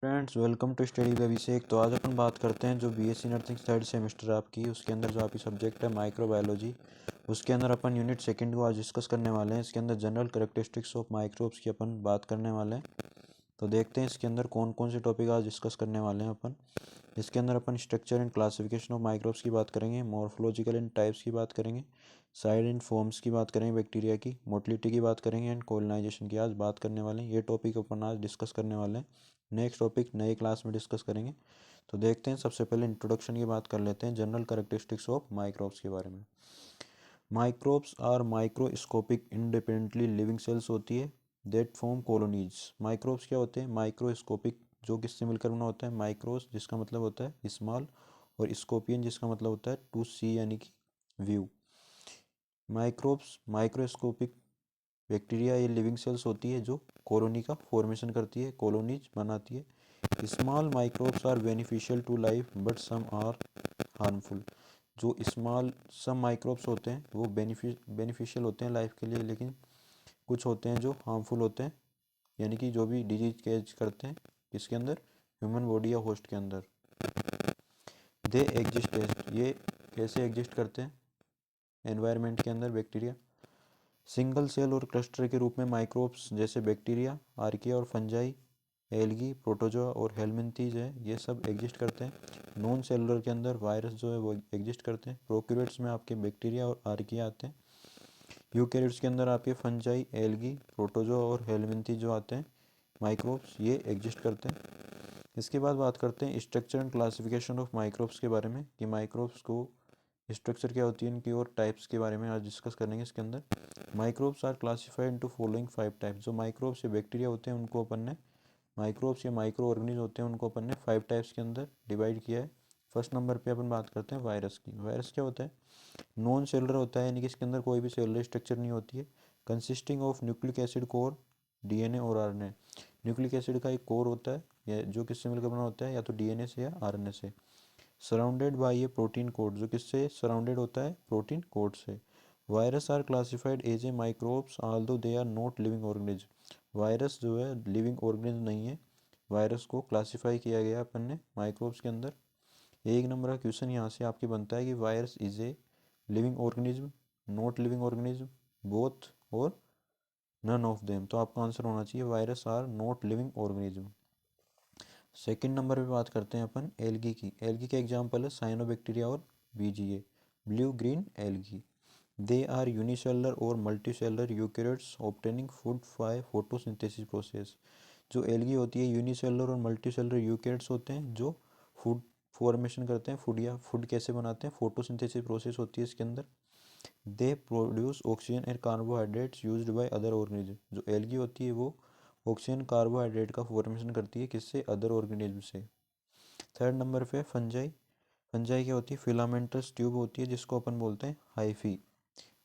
Friends, welcome to study with Abhishek. तो आज अपन बात करते हैं जो बीएससी नर्सिंग थर्ड सेमेस्टर आपकी, उसके अंदर जो आपकी सब्जेक्ट है माइक्रोबायोलॉजी, उसके अंदर अपन यूनिट सेकंड को आज डिस्कस करने वाले हैं। इसके अंदर जनरल कैरेक्टरिस्टिक्स ऑफ माइक्रोब्स की अपन बात करने वाले हैं। तो देखते हैं इसके अंदर कौन कौन से टॉपिक आज डिस्कस करने वाले हैं अपन। इसके अंदर अपन structure and classification of microbes की बात करेंगे, मॉर्फोलॉजिकल एंड टाइप्स की बात करेंगे, साइड एंड फॉर्म्स की बात करेंगे, बैक्टीरिया की मोटिलिटी की बात करेंगे एंड कोलोनाइजेशन की आज बात करने वाले हैं। ये टॉपिक अपन आज डिस्कस करने वाले हैं। नेक्स्ट टॉपिक नए क्लास में डिस्कस करेंगे। तो देखते हैं, सबसे पहले इंट्रोडक्शन की बात कर लेते हैं जनरल कैरेक्टरिस्टिक्स ऑफ माइक्रोब्स के बारे में। Microbes are microscopic independently living cells होती है दैट फॉर्म कॉलोनीज। माइक्रोब्स क्या होते हैं? माइक्रोस्कोपिक, जो किससे मिलकर बना होता है? माइक्रोस जिसका मतलब होता है स्मॉल, और स्कोपियन जिसका मतलब होता है टू सी यानी कि व्यू। माइक्रोब्स माइक्रोस्कोपिक बैक्टीरिया ये लिविंग सेल्स होती है जो कॉलोनी का फॉर्मेशन करती है, कॉलोनीज बनाती है। Small microbes are beneficial to life but some are harmful. जो स्मॉल सम माइक्रोब्स होते हैं वो बेनिफिशियल होते हैं लाइफ के लिए, लेकिन कुछ होते हैं जो हार्मफुल होते हैं, यानी कि जो भी डिजीज कैच करते हैं इसके अंदर, ह्यूमन बॉडी या होस्ट के अंदर। दे एग्जिस्ट, ये कैसे एग्जिस्ट करते हैं एनवायरनमेंट के अंदर? बैक्टीरिया सिंगल सेल और क्लस्टर के रूप में माइक्रोब्स जैसे बैक्टीरिया, आर्किया और फंजाई, एल्गी, प्रोटोजोआ और हेलमिंथीज है, ये सब एग्जिस्ट करते हैं। नॉन सेलुलर के अंदर वायरस जो है वो एग्जिस्ट करते हैं। प्रोक्यूरेट्स में आपके बैक्टीरिया और आर्किया आते हैं। यूकैरियोट्स के अंदर आपके फंजाई, एल्गी, प्रोटोजोआ और हेलमिंथीज जो आते हैं माइक्रोब्स, ये एग्जिस्ट करते हैं। इसके बाद बात करते हैं structure and classification of microbes के बारे में, कि माइक्रोब्स को स्ट्रक्चर क्या होती है इनकी और टाइप्स के बारे में आज डिस्कस करेंगे। इसके अंदर microbes are classified into following 5 types. जो माइक्रोब्स या बैक्टीरिया होते हैं उनको अपन ने, माइक्रोब्स या माइक्रो ऑर्गेनिज्म होते हैं उनको अपन ने 5 टाइप्स के अंदर डिवाइड किया है। फर्स्ट नंबर पे अपन बात करते हैं वायरस की। वायरस क्या होता है? नॉन सेलुलर होता है, यानी कि इसके अंदर कोई भी सेलुलर स्ट्रक्चर नहीं होती है। Consisting of nucleic acid core, DNA और आरएनए। न्यूक्लिक एसिड का एक कोर होता है, या जो किससे मिलकर बना होता है, या तो डीएनए से या आरएनए से। Surrounded by a protein coat, जो किससे सराउंडेड होता है? प्रोटीन कोड से। Virus are classified as a microbes although they are not living organism. Virus जो है लिविंग ऑर्गेनिज्म नहीं है, वायरस को क्लासिफाई किया गया अपन ने माइक्रोब्स के अंदर। एक नंबर का क्वेश्चन यहाँ से आपके बनता है कि virus is a living organism, not living organism, both और नन ऑफ देम। तो आपका आंसर होना चाहिए virus are not living organism. Second number पे बात करते हैं अपन एल्गी की। एल्गी के एग्जांपल है साइनोबैक्टीरिया और BGA, blue green algae. They are unicellular और multicellular eukaryotes obtaining food by photosynthesis process. जो एल्गी होती है यूनिसेलुलर और मल्टीसेलुलर यूकैरियोट्स होते हैं जो फूड फॉर्मेशन करते हैं, फूड या फूड कैसे बनाते हैं? फोटोसिंथेसिस प्रोसेस होती है इसके अंदर। They produce oxygen and carbohydrates used by other organism. जो एल्गी होती है वो ऑक्सीजन कार्बोहाइड्रेट का फॉर्मेशन करती है, किससे? अदर ऑर्गेनिज्म से। थर्ड नंबर पे फंजाई। फंजाई क्या होती है? फिलामेंटस ट्यूब होती है जिसको अपन बोलते हैं hyphae,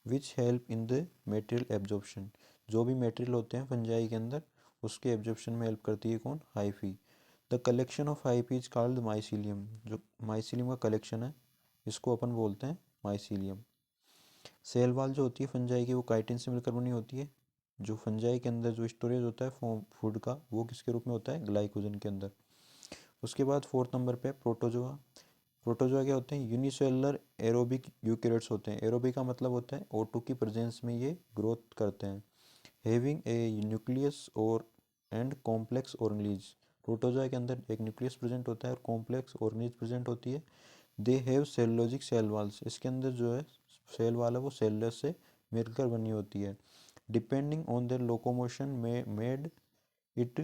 which help in the material absorption. जो भी मेटेरियल होते हैं फंजाई के अंदर उसके एब्जॉर्प्शन में हेल्प करती है कौन? Hyphae. The collection of hyphae is called mycelium. जो माइसीलियम का कलेक्शन है इसको अपन बोलते हैं माइसीलियम। सेल वाल जो होती है फंजाई की वो काइटिन से मिलकर बनी होती है। जो फंजाई के अंदर जो स्टोरेज होता है फूड का वो किसके रूप में होता है? ग्लाइकोजन के अंदर। उसके बाद फोर्थ नंबर पे प्रोटोजोआ। प्रोटोजोआ क्या होते हैं? यूनिसेलुलर एरोबिक यूकैरियोट्स होते हैं। एरोबिक का मतलब होता है O2 की प्रेजेंस में ये ग्रोथ करते हैं। हैविंग ए न्यूक्लियस और एंड कॉम्प्लेक्स ऑर्गेनेज। प्रोटोजोआ के अंदर एक न्यूक्लियस प्रेजेंट होता है और कॉम्प्लेक्स ऑर्गेनेज प्रेजेंट होती है। They have cellulosic cell walls. इसके अंदर जो है सेल वाल है वो सेलुलर से मिलकर बनी होती है। Depending on their locomotion made it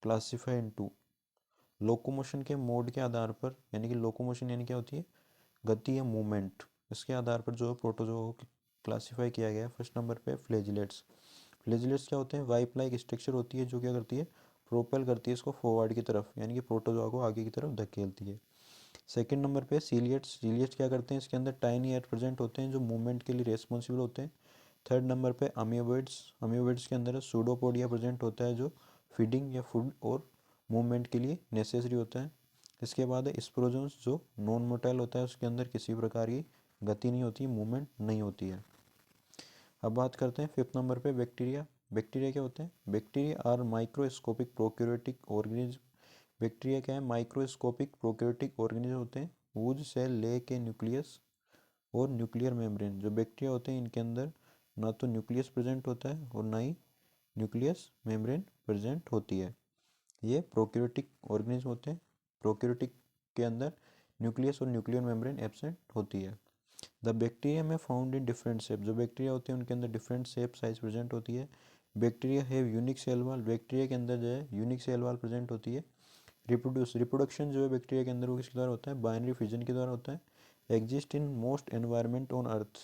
classify into. Locomotion के मोड के आधार पर, यानी कि लोकोमोशन यानी क्या होती है? गति या मूवमेंट, इसके आधार पर जो है प्रोटोजोआ को क्लासीफाई किया गया है। फर्स्ट नंबर पे फ्लैजिलेट्स। फ्लैजिलेट्स क्या होते हैं? वाइप लाइक स्ट्रक्चर होती है जो क्या करती है? प्रोपेल करती है इसको फॉरवर्ड की तरफ, यानी कि प्रोटोजोआ को आगे की तरफ धकेलती है। सेकंड नंबर पे सीलिएट्स। सीलिएट्स क्या करते हैं? इसके अंदर टाइनी एयर प्रेजेंट होते हैं जो मूवमेंट के लिए रेस्पॉन्सिबल होते हैं। थर्ड नंबर पे अमीबोइड्स। अमीबोइड्स के अंदर सूडोपोडिया प्रेजेंट होता है जो फीडिंग या फूड और मूवमेंट के लिए नेसेसरी होता है। इसके बाद है स्पोरोजोन्स जो नॉन मोटाइल होता है, उसके अंदर किसी प्रकार की गति नहीं होती, मूवमेंट नहीं होती है। अब बात करते हैं फिफ्थ नंबर पे बैक्टीरिया। बैक्टीरिया क्या होते हैं? Bacteria are microscopic prokaryotic organism bacteria क्या है, माइक्रोस्कोपिक प्रोकैरियोटिक ऑर्गेनिज्म होते हैं, वूज सेल ले के न्यूक्लियस और न्यूक्लियर मेम्ब्रेन। जो बैक्टीरिया होते हैं इनके अंदर ना तो न्यूक्लियस प्रेजेंट होता है और ना ही न्यूक्लियस मेम्ब्रेन प्रेजेंट होती है। ये प्रोकैरियोटिक ऑर्गेनिज्म होते हैं। प्रोकैरियोटिक के अंदर न्यूक्लियस और न्यूक्लियर मेम्ब्रेन एब्सेंट होती है। द बैक्टीरिया में फाउंड इन डिफरेंट शेप। जो बैक्टीरिया होते हैं उनके अंदर डिफरेंट शेप साइज प्रेजेंट होती है। Bacteria have unique cell wall. Bacteria के अंदर जो है यूनिक सेल वाल प्रेजेंट होती है। रिप्रोडक्शन जो है बैक्टीरिया के अंदर वो किसके द्वारा होता है, बाइनरी फिजन के द्वारा होता है। Exist in most environment on earth.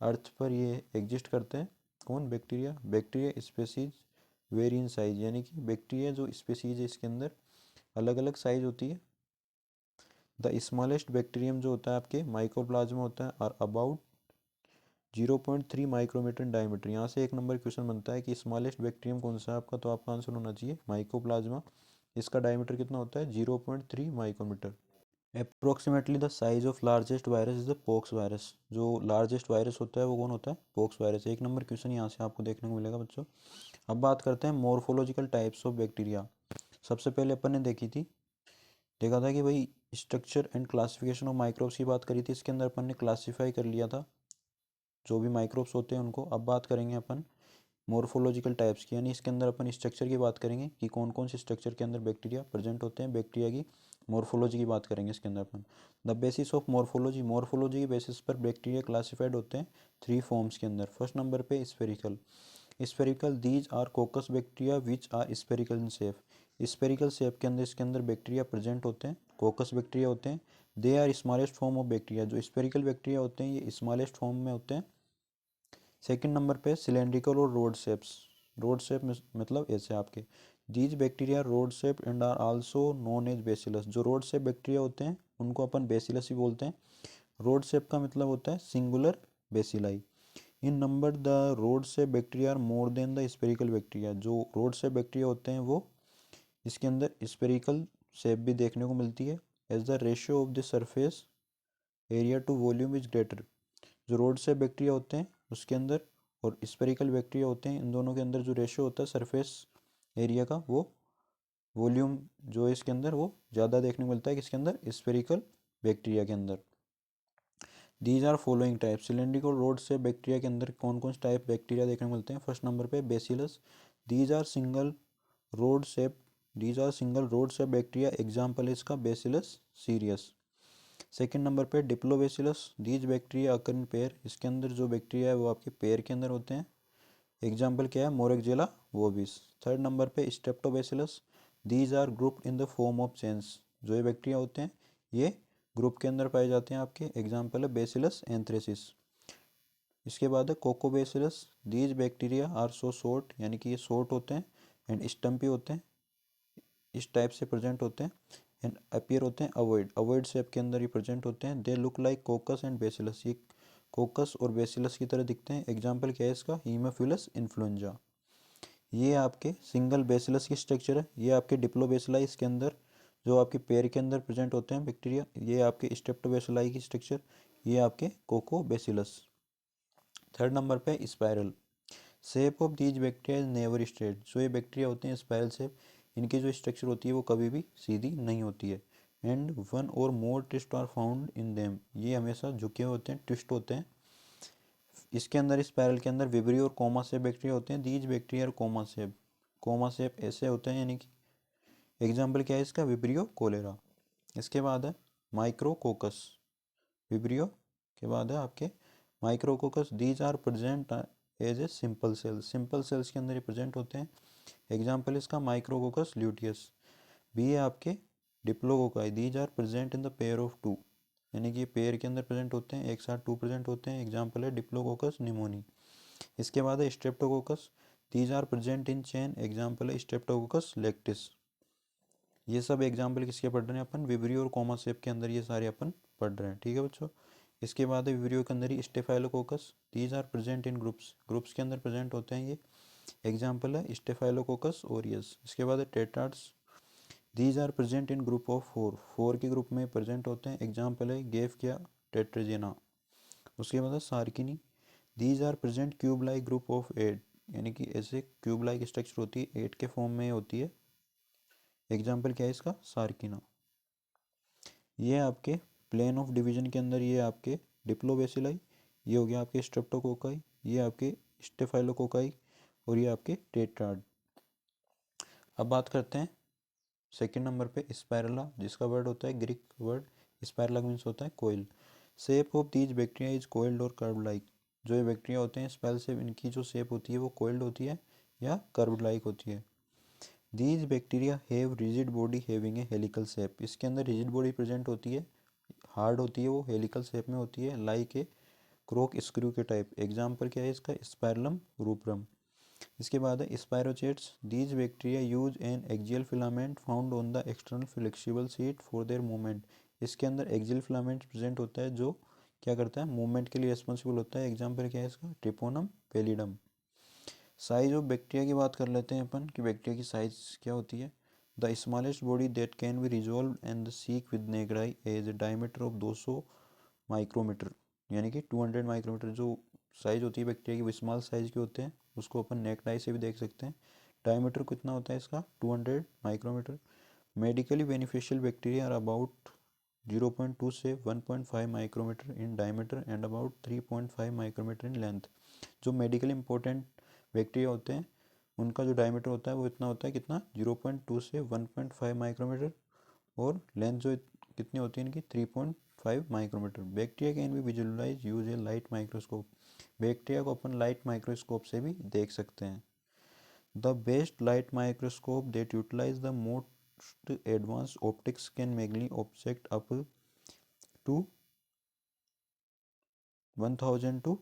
Earth पर ये एग्जिस्ट करते हैं। कौन, bacteria. Bacteria species very in size, यानी कि बैक्टीरिया जो स्पेसीज है इसके अंदर अलग अलग साइज होती है। द स्मॉलेस्ट बैक्टीरियम जो होता है आपके माइकोप्लाज्मा होता है और अबाउट 0.3 माइक्रोमीटर डायमीटर। यहाँ से एक नंबर क्वेश्चन बनता है कि स्मॉलेस्ट बैक्टीरियम कौन सा है आपका, तो आपका आंसर होना चाहिए माइकोप्लाज्मा। इसका डायमीटर कितना होता है, 0.3 micrometer. Approximately the size of largest virus is the pox virus. जो लार्जेस्ट वायरस होता है वो कौन होता है, पोक्स वायरस। एक नंबर क्वेश्चन यहाँ से आपको देखने को मिलेगा बच्चों। अब बात करते हैं मॉर्फोलॉजिकल टाइप्स ऑफ बैक्टीरिया। सबसे पहले अपन ने देखा था कि भाई structure and classification of microbes की बात करी थी। इसके अंदर अपन ने क्लासीफाई कर लिया था जो भी माइक्रोब्स होते हैं उनको। अब बात करेंगे अपन मॉर्फोलॉजिकल टाइप्स की, यानी इसके अंदर अपन स्ट्रक्चर की बात करेंगे कि कौन कौन से स्ट्रक्चर के अंदर बैक्टीरिया प्रेजेंट होते हैं। बैक्टीरिया की मॉर्फोलॉजी की बात करेंगे इसके अंदर अपन। The basis of morphology. Morphology के बेसिस पर बैक्टीरिया क्लासिफाइड होते हैं 3 फॉर्म्स के अंदर। फर्स्ट नंबर पे spherical. Spherical, these are coccus bacteria which are spherical in shape. Spherical shape के अंदर इसके अंदर बैक्टीरिया प्रेजेंट होते हैं, कोकस बैक्टीरिया होते हैं। They are smallest form of bacteria. जो स्फेरिकल बैक्टीरिया होते हैं ये स्मॉलेस्ट फॉर्म में होते हैं। सेकंड नंबर पे सिलेंड्रिकल और रोड शेप्स। रोड शेप मतलब ऐसे आपके। These bacteria rod shape and are also known as bacillus. जो रोड शेप बैक्टीरिया होते हैं उनको अपन बेसिलस ही बोलते हैं। रोड शेप का मतलब होता है singular bacilli. In number the rod shape bacteria are more than the spherical bacteria. जो रोड शेप बैक्टीरिया होते हैं वो इसके अंदर स्पेरिकल शेप भी देखने को मिलती है। As the ratio of the surface area to volume is greater. जो रोड शेप बैक्टीरिया होते हैं उसके अंदर और स्पेरिकल बैक्टीरिया होते हैं, इन दोनों के अंदर जो रेशियो होता है सरफेस एरिया का, वो वॉल्यूम जो है इसके अंदर वो ज़्यादा देखने को मिलता है किसके अंदर, स्पेरिकल बैक्टीरिया के अंदर। These are following type. Cylindrical rod shape bacteria के अंदर कौन कौन से टाइप बैक्टीरिया देखने को मिलते हैं। फर्स्ट नंबर पे bacillus. These are single rod shape these are single rod shape bacteria. Example है इसका बेसिलस सीरियस। सेकेंड नंबर पे diplobacillus. These bacteria occur in pair. इसके अंदर जो बैक्टीरिया है वो आपके पेयर के अंदर होते हैं। एग्जाम्पल क्या है, मोरेक्जिला वोबिस। थर्ड नंबर पे streptobacillus. These are grouped in the form of chains. जो ये बैक्टीरिया होते हैं ये ग्रुप के अंदर पाए जाते हैं आपके। एग्जाम्पल है बेसिलस एंथ्रेसिस। इसके बाद है coccobacillus. These bacteria are so short, यानी कि ये शॉर्ट होते हैं एंड स्टम्पी होते हैं, इस टाइप से प्रेजेंट होते हैं। एंड अपीयर होते हैं अवॉइड, अवॉइड शेप के अंदर ही प्रेजेंट होते हैं। They look like कोकस and bacillus. ये कोकस और बेसिलस की तरह दिखते हैं। एग्जाम्पल क्या है इसका, हीमोफिलस इन्फ्लुएंजा। ये आपके सिंगल बेसिलस की स्ट्रक्चर है। ये आपके डिप्लोबेसिलाई इसके अंदर जो आपके पेयर के अंदर प्रेजेंट होते हैं बैक्टीरिया। ये आपके स्ट्रेप्टोबेसिलाई की स्ट्रक्चर, ये आपके कोकोबेसिलस। थर्ड नंबर पे spiral. Shape of these bacteria is never straight. जो ये बैक्टीरिया होते हैं स्पाइरल शेप, इनकी जो स्ट्रक्चर होती है वो कभी भी सीधी नहीं होती है। And one or more twist are found in them. ये हमेशा झुके होते हैं, ट्विस्ट होते हैं। इसके अंदर स्पाइरल के अंदर विब्रियो और कोमा शेप बैक्टीरिया होते हैं। दीज बैक्टीरिया और कोमा शेप, कोमा शेप ऐसे होते हैं, यानी कि एग्जाम्पल क्या है इसका, विब्रियो कोलेरा। इसके बाद है माइक्रोकोकस। विब्रियो के बाद है आपके micrococcus. These are present as a simple cells. Simple cells के अंदर ये प्रेजेंट होते हैं। एग्जाम्पल इसका माइक्रोकोकस ल्यूटियस। बी है आपके diplococci. These are present in the pair of two, यानी कि पेयर के अंदर प्रेजेंट होते हैं, एक साथ टू प्रेजेंट होते हैं। एग्जाम्पल है डिप्लोकोकस निमोनी। इसके बाद है streptococcus. These are present in chain. Example है स्ट्रेप्टोकोकस लेक्टिस। ये सब एग्जाम्पल किसके पढ़ रहे हैं अपन, विब्रियो और कोमा शेप के अंदर ये सारे अपन पढ़ रहे हैं। ठीक है बच्चों। इसके बाद है विब्रियो के अंदर ही staphylococcus. These are present in groups, groups के अंदर प्रेजेंट होते हैं ये। एग्जाम्पल है स्टेफाइलोकोकस ओरियस। इसके बाद है tetrads. These are present in group of four, four के ग्रुप में प्रेजेंट होते हैं। एग्जाम्पल है गेफकिया टेट्रेजेना। उसके बाद है sarcinae. These are present cube like group of eight, यानी कि ऐसे क्यूब लाइक स्ट्रक्चर होती है, एट के फॉर्म में होती है। एग्जाम्पल क्या है इसका, सार्किना। ये आपके प्लेन ऑफ डिवीजन के अंदर ये आपके डिप्लोबेसिलाई, ये हो गया आपके स्ट्रेप्टोकोकाई, ये आपके स्टेफाइलोकोकाई, और ये आपके टेट्राड। अब बात करते हैं सेकंड नंबर पे स्पायरला, जिसका वर्ड होता है ग्रीक वर्ड स्पायरला, मीन्स होता है coil. Shape of these bacteria is coiled or curve like. जो ये बैक्टीरिया होते हैं स्पेल से इनकी जो शेप होती है वो कोइल्ड होती है या कर्व लाइक होती है। These bacteria have rigid body having a helical shape. इसके अंदर रिजिड बॉडी प्रेजेंट होती है, हार्ड होती है, वो हेलिकल शेप में होती है, लाइक ए क्रोक स्क्रू के टाइप। एग्जाम्पल क्या है इसका, स्पायरलम रूपरम। इसके बाद है spirochetes. These bacteria use an axial filament found on the external flexible sheet for their movement. इसके अंदर एक्सियल फिलामेंट प्रेजेंट होता है जो क्या करता है, मूवमेंट के लिए रिस्पॉन्सिबल होता है। एग्जाम्पल क्या है इसका, ट्रिपोनम पेलिडम। साइज ऑफ बैक्टीरिया की बात कर लेते हैं अपन कि बैक्टीरिया की साइज क्या होती है। The smallest body that can be resolve and the seek with naked eye as a diameter of 200 micrometer, यानी कि 200 माइक्रोमीटर जो साइज होती है बैक्टीरिया की, वो स्मॉल साइज के होते हैं। उसको अपन नेक डाई से भी देख सकते हैं। डायमीटर कितना होता है इसका, 200 micrometer. Medically beneficial bacteria are about 0.2 से 1.5 micrometer in diameter and about 3.5 micrometer in length. जो मेडिकली इंपॉर्टेंट बैक्टीरिया होते हैं उनका जो डायमीटर होता है वो इतना होता है, कितना, 0.2 से 1.5 माइक्रोमीटर, और लेंथ जो कितनी होती है इनकी, 3.5 micrometer. Bacteria can be visualise use a light microscope. Bacteria को अपन लाइट माइक्रोस्कोप से भी देख सकते हैं। The best light microscope that utilise the most advance optics can mainly object up to 1000 to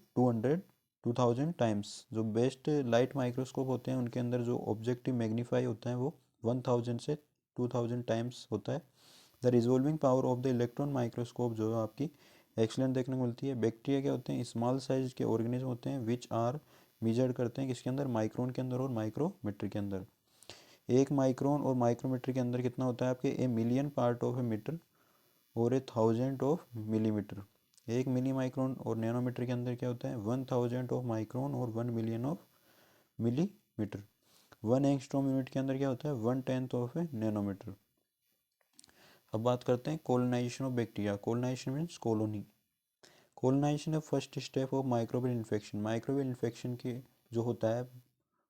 2000 times. जो बेस्ट लाइट माइक्रोस्कोप होते हैं उनके अंदर जो ऑब्जेक्टिव मैग्नीफाई होता है वो 1000 से 2000 टाइम्स होता है। The resolving power of the electron microscope जो है आपकी एक्सलेंट देखने को मिलती है। बैक्टीरिया क्या होते हैं, स्मॉल साइज के ऑर्गेनिज्म होते हैं विच आर मेजर्ड करते हैं किसके अंदर, माइक्रोन के अंदर और माइक्रोमीटर के अंदर। एक माइक्रोन और माइक्रोमीटर के अंदर कितना होता है आपके, a million part of a metre और ए थाउजेंड ऑफ मिलीमीटर। एक मिली माइक्रोन और नैनोमीटर के अंदर क्या होता है, 1000 ऑफ माइक्रोन और 1 million of millimetre. 1 angstrom unit के अंदर क्या होता है, 1/10 ऑफ ए नैनोमीटर। अब बात करते हैं colonization of bacteria. Colonization means colony. Colonization है first step of microbial infection. Microbial infection की जो होता है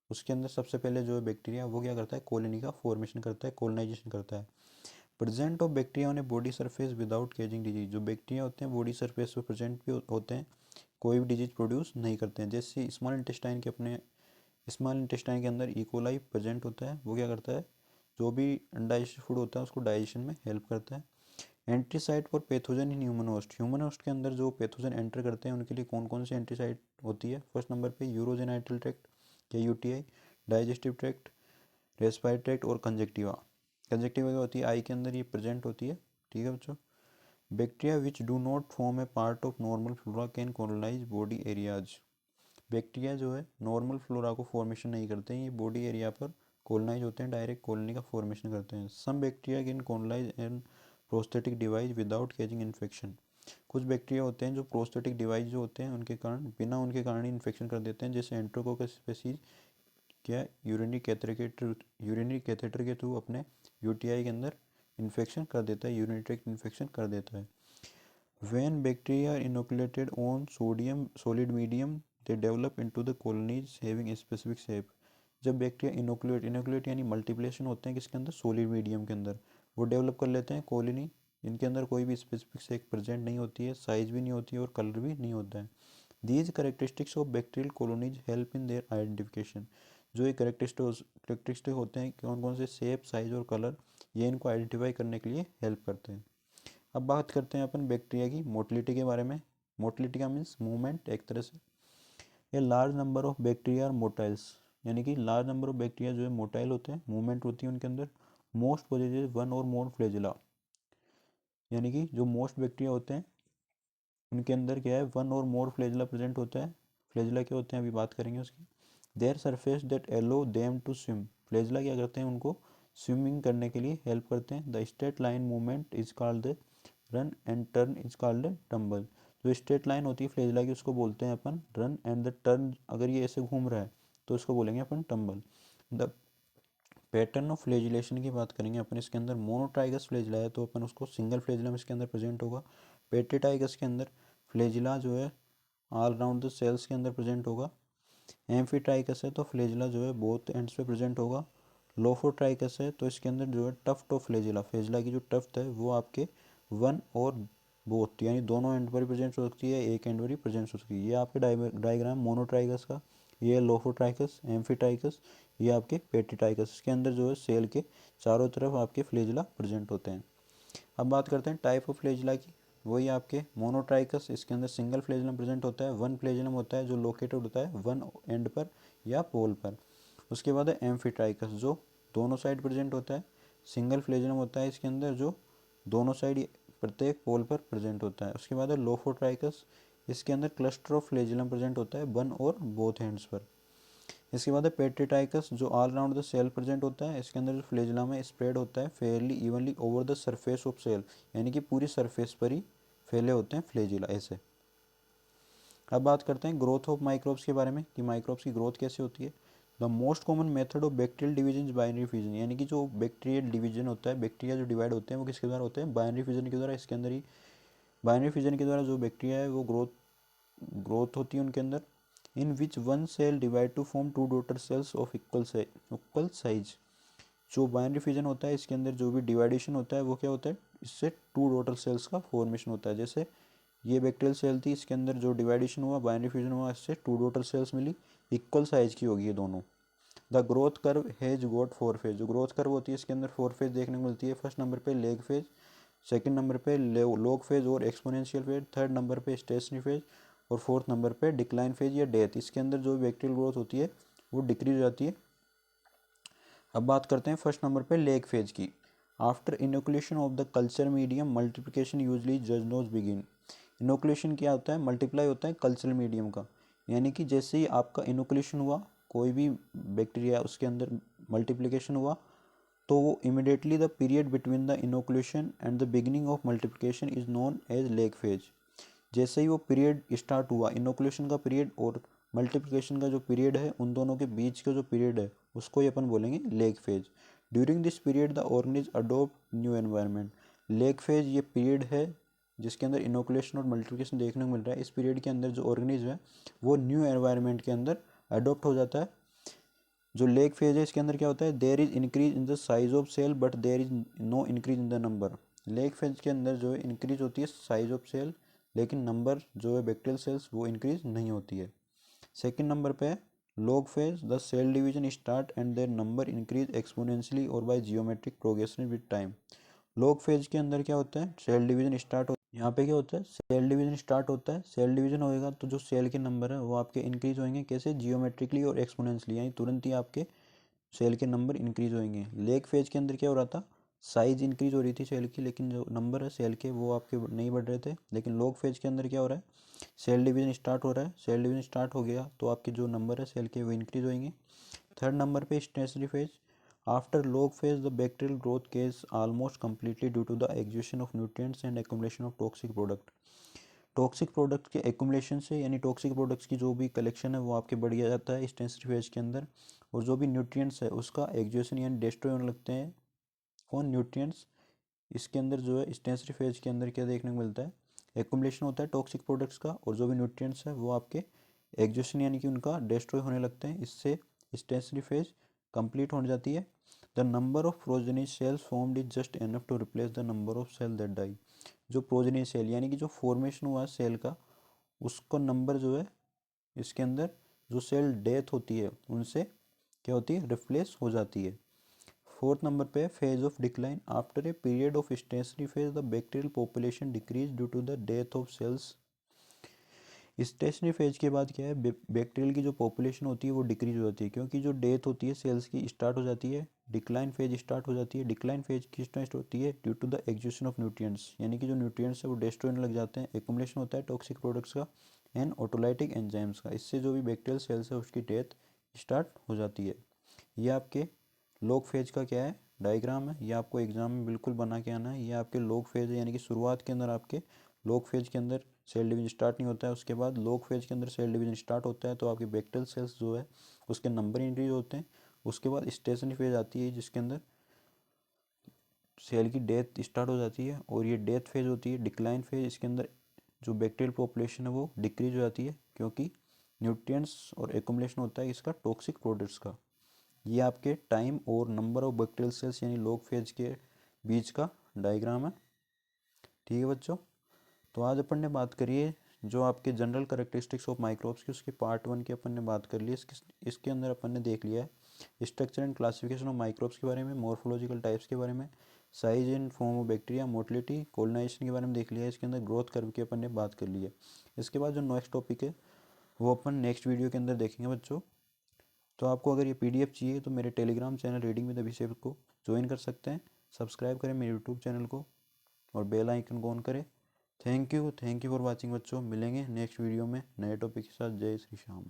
उसके अंदर सबसे पहले जो बैक्टीरिया वो क्या करता है, कॉलोनी का फॉर्मेशन करता है, कोलोनाइजेशन करता है। Present of bacteria on a body surface without causing disease. जो बैक्टीरिया होते हैं बॉडी सरफेस पर प्रेजेंट भी होते हैं, कोई भी डिजीज प्रोड्यूस नहीं करते हैं। जैसे स्मॉल इंटेस्टाइन के अपने स्मॉल इंटेस्टाइन के अंदर इकोलाई प्रेजेंट होता है, वो क्या करता है, जो भी अनडाइजेस्टेड फूड होता है उसको डाइजेशन में हेल्प करता है। Antacid for pathogen in human host. Human host के अंदर जो पैथोजन एंटर करते हैं उनके लिए कौन कौन सी एंटीसाइड होती है। फर्स्ट नंबर पे यूरोजेनाइटल ट्रैक्ट या UTI, digestive tract, respiratory tract और कंजक्टिवा। कंजक्टिवा क्या होती है, आई के अंदर ये प्रेजेंट होती है। ठीक है बच्चों। Bacteria which do not form a part of normal flora can colonise body areas. Bacteria जो है नॉर्मल फ्लोरा को फॉर्मेशन नहीं करते हैं, ये बॉडी एरिया पर कॉलोनाइज होते हैं, डायरेक्ट कॉलोनी का फॉर्मेशन करते हैं। Some bacteria can colonise and prosthetic device without catching infection. कुछ बैक्टीरिया होते हैं जो प्रोस्थेटिक डिवाइस जो होते हैं उनके कारण बिना उनके कारण ही इन्फेक्शन कर देते हैं। जैसे एंट्रोकोकस स्पीसीज क्या यूरिनरी कैथेटर के थ्रू अपने यूटीआई के अंदर इन्फेक्शन कर देता है, यूरिनरी ट्रैक्ट इन्फेक्शन कर देता है। When bacteria are inoculated on sodium solid medium, they develop into the colonies having a specific shape. जब बैक्टीरिया इनोकुलेट यानी मल्टीप्लिकेशन होते हैं किसके अंदर, सॉलिड मीडियम के अंदर, वो डेवलप कर लेते हैं कॉलोनी। इनके अंदर कोई भी स्पेसिफिक शेप प्रेजेंट नहीं होती है, साइज भी नहीं होती है और कलर भी नहीं होता है। These characteristics of bacterial colonies help in their identification. जो ये करेक्टरिस्टिक होते हैं कौन कौन से, शेप, साइज और कलर, ये इनको आइडेंटिफाई करने के लिए हेल्प करते हैं। अब बात करते हैं अपन बैक्टीरिया की मोटिलिटी के बारे में। मोटिलिटी का मीन्स मूवमेंट एक तरह से। A large number of bacteria are motiles, यानी कि लार्ज नंबर ऑफ बैक्टीरिया जो है मोटाइल होते हैं, मूवमेंट होती है उनके अंदर। Most possess one or more flagella, यानी कि जो मोस्ट बैक्टीरिया होते हैं उनके अंदर क्या है, one or more flagella present होता है। फ्लैजिला क्या होते हैं अभी बात करेंगे उसकी। Their surface that allow them to swim. Flagella क्या करते हैं, उनको स्विमिंग करने के लिए हेल्प करते हैं। The straight line movement is called the run and turn is called tumble. जो स्ट्रेट लाइन होती है फ्लैजिला की उसको बोलते हैं अपन रन, एंड द टर्न अगर ये ऐसे घूम रहा है तो उसको बोलेंगे अपन tumble. The pattern of flagellation की बात करेंगे अपन, इसके अंदर मोनोट्राइगस फ्लैजिला है तो अपन उसको सिंगल फ्लैजिलम इसके अंदर प्रेजेंट होगा। पेट्रीटाइगस के अंदर फ्लैजिला जो है ऑल राउंड द सेल्स के अंदर प्रेजेंट होगा। एम्फीट्राइकस है तो फ्लैजिला जो है बोथ एंड्स पे प्रेजेंट होगा। लोफोट्राइकस है तो इसके अंदर जो है टफ्ट ऑफ फ्लैजिला, फ्लैजिला की जो टफ्ट है वो आपके वन और बोथ यानी दोनों एंड पर प्रेजेंट हो सकती है, एक एंड पर ही प्रेजेंट हो सकती है। ये आपके डायग्राम मोनोट्राइगस का, ये लोफोट्राइकस, एम्फीट्राइकस, ये आपके पेट्रीटाइकस। इसके अंदर जो है सेल के चारों तरफ आपके फ्लैजिला प्रेजेंट होते हैं। अब बात करते हैं टाइप ऑफ फ्लैजिला की। वही आपके मोनोट्राइकस, इसके अंदर सिंगल फ्लैजिलम प्रेजेंट होता है, वन फ्लैजिलम होता है जो लोकेटेड होता है वन एंड पर या पोल पर। उसके बाद है एम्फीट्राइकस जो दोनों साइड प्रेजेंट होता है, सिंगल फ्लैजिलम होता है इसके अंदर जो दोनों साइड प्रत्येक पोल पर प्रेजेंट होता है। उसके बाद है लोफोट्राइकस, इसके अंदर क्लस्टर ऑफ फ्लैजिलम प्रेजेंट होता है वन और बोथ हैंड्स पर। इसके बाद है पेट्रीटाइकस जो all round the cell present होता है, इसके अंदर जो फ्लैजिला में स्प्रेड होता है fairly evenly over the surface of cell, यानी कि पूरी सरफेस पर ही फैले होते हैं फ्लैजिला ऐसे। अब बात करते हैं ग्रोथ ऑफ माइक्रोब्स के बारे में कि माइक्रोब्स की ग्रोथ कैसे होती है। The most common method of bacterial division binary fusion, यानी कि जो बैक्टीरियल डिवीजन होता है, बैक्टीरिया जो डिवाइड होते हैं वो किसके द्वारा होते हैं, बाइनरी फ्यूजन के द्वारा। इसके अंदर ही बाइनरी फ्यूजन के द्वारा जो बैक्टीरिया है वो ग्रोथ होती है उनके अंदर। In which one cell divide to form two daughter cells of equal size. जो बाइनरी फ्यूजन होता है इसके अंदर जो भी डिवाइडेशन होता है वो क्या होता है, इससे टू डॉटर सेल्स का फॉर्मेशन होता है। जैसे ये बैक्टीरियल सेल थी, इसके अंदर जो डिवाइडेशन हुआ, बाइनरी फ्यूजन हुआ, इससे टू डॉटर सेल्स मिली, इक्वल साइज की होगी ये दोनों। The growth curve has got four phase, जो ग्रोथ कर्व होती है इसके अंदर फोर फेज देखने को मिलती है। फर्स्ट नंबर पे लेग फेज, सेकंड नंबर पे लॉग फेज और एक्सपोनेंशियल फेज, थर्ड नंबर पे स्टेशनरी फेज और फोर्थ नंबर पे डिक्लाइन फेज या डेथ। इसके अंदर जो बैक्टीरियल ग्रोथ होती है वो डिक्रीज हो जाती है। अब बात करते हैं फर्स्ट नंबर पे लेग फेज की। After inoculation of the culture medium multiplication usually जज नोज बिगिन। इनोकुलेशन क्या होता है, मल्टीप्लाई होता है कल्चर मीडियम का, यानी कि जैसे ही आपका इनोकुलेशन हुआ कोई भी बैक्टीरिया उसके अंदर मल्टीप्लिकेशन हुआ तो वो immediately the period between the inoculation and the beginning of multiplication is known as lag phase. जैसे ही वो पीरियड स्टार्ट हुआ, इनोकुलेशन का पीरियड और मल्टीप्लिकेशन का जो पीरियड है उन दोनों के बीच का जो पीरियड है उसको ही अपन बोलेंगे lag phase. During this period the organism adopt new environment. Lag phase ये पीरियड है जिसके अंदर इनोकुलेशन और मल्टीप्लिकेशन देखने को मिल रहा है। इस पीरियड के अंदर जो ऑर्गेनिज्म है वो न्यू एनवायरनमेंट के अंदर अडोप्ट हो जाता है। जो लेग फेज है इसके अंदर क्या होता है, there is increase in the size of cell but there is no increase in the number. Lag phase के अंदर जो है इंक्रीज होती है साइज ऑफ सेल, लेकिन नंबर जो है बैक्टीरियल सेल्स वो इंक्रीज नहीं होती है। सेकंड नंबर पे है log phase, the cell division start and their number increase exponentially or by geometric progression with time. Log phase के अंदर क्या होता है, सेल डिवीजन स्टार्ट यहाँ पे क्या होता है, सेल डिवीजन स्टार्ट होता है, सेल डिवीजन होएगा तो जो सेल के नंबर है वो आपके इंक्रीज होंगे, कैसे, जियोमेट्रिकली और एक्सपोनेंशियली, यानी तुरंत ही आपके सेल के नंबर इंक्रीज होंगे। लेग फेज के अंदर क्या हो रहा था, साइज इंक्रीज हो रही थी सेल की, लेकिन जो नंबर है सेल के वो आपके नहीं बढ़ रहे थे। लेकिन लॉग फेज के अंदर क्या हो रहा है, सेल डिवीजन स्टार्ट हो रहा है, सेल डिवीजन स्टार्ट हो गया तो आपके जो नंबर है सेल के वो इंक्रीज होंगे। थर्ड नंबर पे stationary phase. After log phase the bacterial growth case almost completely due to the exhaustion of nutrients and accumulation of toxic product। Toxic product के एक्यूमुलेशन से, यानी टॉक्सिक प्रोडक्ट्स की जो भी कलेक्शन है वो आपके बढ़ जाता है स्टेशनरी फेज के अंदर, और जो भी न्यूट्रिएंट्स है उसका एग्जॉशन यानी डिस्ट्रॉय होने लगते हैं। कौन, न्यूट्रिएंट्स। इसके अंदर जो है स्टेशनरी फेज के अंदर क्या देखने को मिलता है, एक्यूमुलेशन होता है टॉक्सिक प्रोडक्ट्स का, और जो भी न्यूट्रिएंट्स है वो आपके एग्जॉशन यानी कि उनका डिस्ट्रॉय होने लगते हैं। इससे स्टेशनरी फेज कंप्लीट हो जाती है। The number of progenic cells formed is just enough to replace the number of cell that die. जो प्रोजेनिक सेल यानी कि जो फॉर्मेशन हुआ है सेल का उसका नंबर जो है इसके अंदर जो सेल डेथ होती है उनसे क्या होती है, रिप्लेस हो जाती है। फोर्थ नंबर पे phase of decline. After a period of stationary phase the bacterial population decrease due to the death of cells. Stationary phase के बाद क्या है, बैक्टीरियल की जो पॉपुलेशन होती है वो डिक्रीज हो जाती है, क्योंकि जो डेथ होती है सेल्स की स्टार्ट हो जाती है, डिक्लाइन फेज स्टार्ट हो जाती है। डिक्लाइन फेज किस टाइम होती है, due to the exhaustion of nutrients, यानी कि जो न्यूट्रिएंट्स है वो डिस्ट्रॉय होने लग जाते हैं, एक्युमुलेशन होता है टॉक्सिक प्रोडक्ट्स का एंड ऑटोलाइटिक एंजाइम्स का। इससे जो भी बैक्टीरियल सेल्स है उसकी डेथ स्टार्ट हो जाती है। ये आपके लॉग फेज का क्या है, डायग्राम है, ये आपको एग्जाम में बिल्कुल बना के आना है। ये आपके लॉग फेज है, यानी कि शुरुआत के अंदर आपके लॉग फेज के अंदर सेल डिवीजन स्टार्ट नहीं होता है, उसके बाद लॉग फेज के अंदर सेल डिवीजन स्टार्ट होता है तो आपके बैक्टीरियल सेल्स जो है उसके नंबर इंक्रीज होते हैं, उसके बाद स्टेशनरी फेज आती है जिसके अंदर सेल की डेथ स्टार्ट हो जाती है, और ये डेथ फेज होती है डिक्लाइन फेज। इसके अंदर जो बैक्टीरियल पॉपुलेशन है वो डिक्रीज हो जाती है, क्योंकि न्यूट्रिएंट्स और एकुमुलेशन होता है इसका टॉक्सिक प्रोडक्ट्स का। ये आपके टाइम और नंबर ऑफ बैक्टीरियल सेल्स यानी लॉग फेज के बीच का डायग्राम है। ठीक है बच्चों, तो आज अपन ने बात करी है जो आपके जनरल करेक्टरिस्टिक्स ऑफ माइक्रोब्स की, उसके पार्ट 1 की अपन ने बात कर ली। इसके अंदर अपन ने देख लिया है structure and classification of microbes के बारे में, मॉर्फोलॉजिकल टाइप्स के बारे में, size and form of bacteria, motility, colonisation के बारे में देख लिया है। इसके अंदर ग्रोथ कर्व की अपन ने बात कर ली है। इसके बाद जो नेक्स्ट टॉपिक है वो अपन नेक्स्ट वीडियो के अंदर देखेंगे बच्चों। तो आपको अगर ये PDF चाहिए तो मेरे टेलीग्राम चैनल रीडिंग विद अभिषेक को ज्वाइन कर सकते हैं। सब्सक्राइब करें मेरे यूट्यूब चैनल को और बेल आइकन को ऑन करें। थैंक यू फॉर वॉचिंग बच्चों। मिलेंगे नेक्स्ट वीडियो में नए टॉपिक के साथ। जय श्री श्याम।